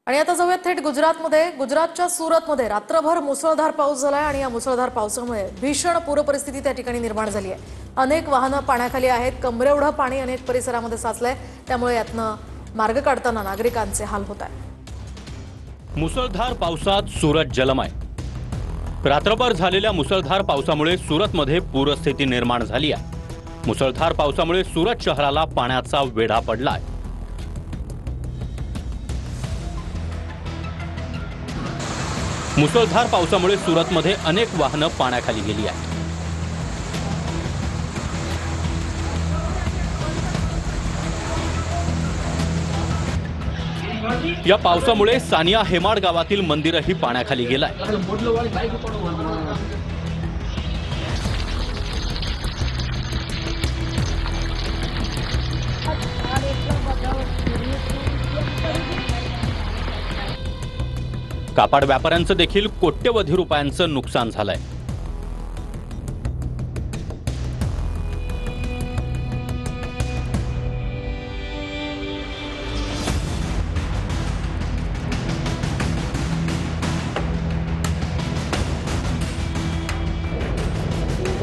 आणि आता जाऊया थेट गुजरातमध्ये। गुजरातच्या सुरतमध्ये रात्रभर मुसळधार पाऊस झालाय आणि या मुसळधार पावसामुळे भीषण पूरपरिस्थिती त्या ठिकाणी निर्माण झाली आहे। अनेक वाहनं पाण्याखाली आहेत, कमरेएवढं पाणी अनेक परिसरामध्ये साचलंय, त्यामुळे यातनं मार्ग काढताना नागरिकांचे हाल होत आहेत। मुसळधार पावसात सुरत जलमय। रात्रभर झालेल्या मुसळधार पावसामुळे सुरतमध्ये पूरस्थिती निर्माण झाली आहे। मुसळधार पावसामुळे सुरत शहराला पाण्याचा वेढा पडलाय। मुसळधार पावसामुळे सुरतमध्ये अनेक वाहनं पाण्याखाली गेली आहेत। या पावसामुळे सानिया हेमाड गावातील मंदिरही पाण्याखाली गेलाय। कापड व्यापाऱ्यांचं देखील कोट्यवधी रुपयांचं नुकसान झालंय।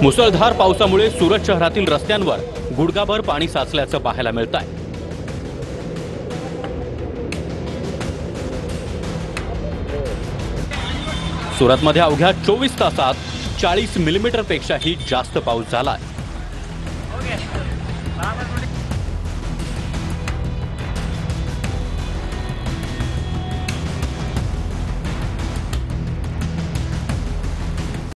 मुसळधार पावसामुळे सुरत शहरातील रस्त्यांवर गुडघाभर पाणी साचल्याचं पाहायला मिळतंय। सुरतमध्ये अवघ्या 24 तासात 40 मिलीमीटर पेक्षाही जास्त पाऊस झालाय।